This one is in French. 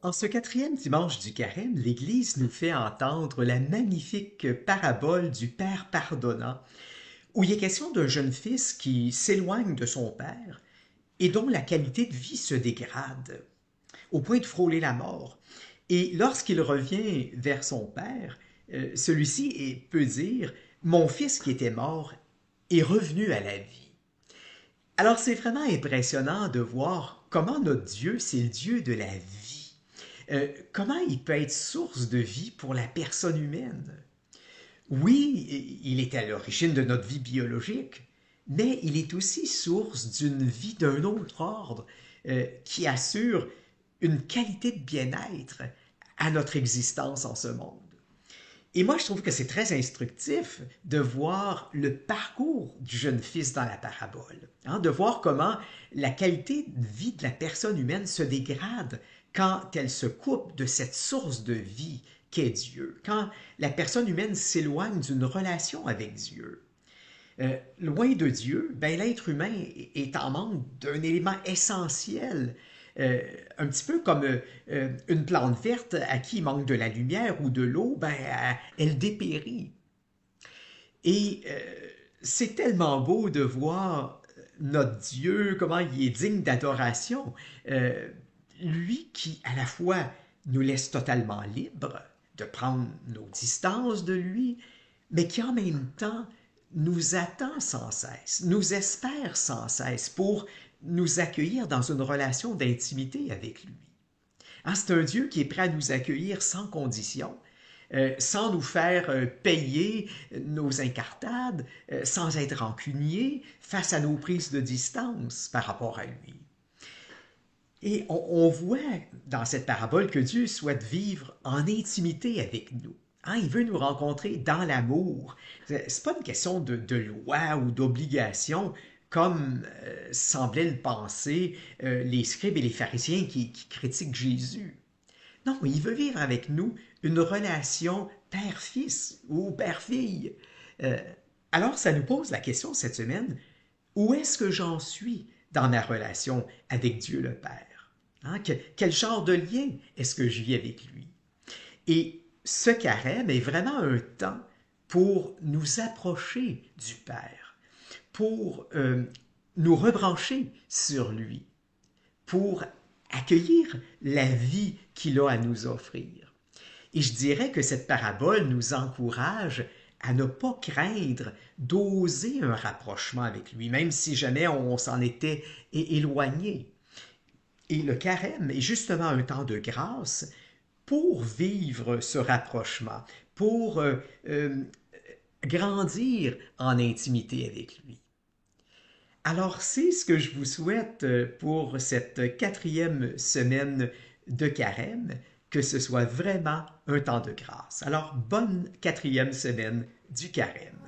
En ce quatrième dimanche du carême, l'Église nous fait entendre la magnifique parabole du Père pardonnant, où il est question d'un jeune fils qui s'éloigne de son père et dont la qualité de vie se dégrade, au point de frôler la mort. Et lorsqu'il revient vers son père, celui-ci peut dire « Mon fils qui était mort est revenu à la vie ». Alors c'est vraiment impressionnant de voir comment notre Dieu, c'est le Dieu de la vie. Comment il peut être source de vie pour la personne humaine. Oui, il est à l'origine de notre vie biologique, mais il est aussi source d'une vie d'un autre ordre qui assure une qualité de bien-être à notre existence en ce monde. Et moi, je trouve que c'est très instructif de voir le parcours du jeune fils dans la parabole, hein, de voir comment la qualité de vie de la personne humaine se dégrade quand elle se coupe de cette source de vie qu'est Dieu, quand la personne humaine s'éloigne d'une relation avec Dieu. Loin de Dieu, ben, l'être humain est en manque d'un élément essentiel, un petit peu comme une plante verte à qui il manque de la lumière ou de l'eau, ben, elle dépérit. Et c'est tellement beau de voir notre Dieu, comment il est digne d'adoration, lui qui à la fois nous laisse totalement libres de prendre nos distances de lui, mais qui en même temps nous attend sans cesse, nous espère sans cesse pour nous accueillir dans une relation d'intimité avec lui. Hein, c'est un Dieu qui est prêt à nous accueillir sans condition, sans nous faire payer nos incartades, sans être rancunier face à nos prises de distance par rapport à lui. Et on voit dans cette parabole que Dieu souhaite vivre en intimité avec nous. Hein, il veut nous rencontrer dans l'amour. C'est pas une question de loi ou d'obligation, comme semblaient le penser les scribes et les pharisiens qui critiquent Jésus. Non, il veut vivre avec nous une relation père-fils ou père-fille. Euh, alors, ça nous pose la question cette semaine, où est-ce que j'en suis dans ma relation avec Dieu le Père? Hein, quel genre de lien est-ce que je vis avec lui? Et ce carême est vraiment un temps pour nous approcher du Père, pour nous rebrancher sur lui, pour accueillir la vie qu'il a à nous offrir. Et je dirais que cette parabole nous encourage à ne pas craindre d'oser un rapprochement avec lui, même si jamais on s'en était éloigné. Et le carême est justement un temps de grâce pour vivre ce rapprochement, pour grandir en intimité avec lui. Alors, c'est ce que je vous souhaite pour cette quatrième semaine de carême, que ce soit vraiment un temps de grâce. Alors, bonne quatrième semaine du carême.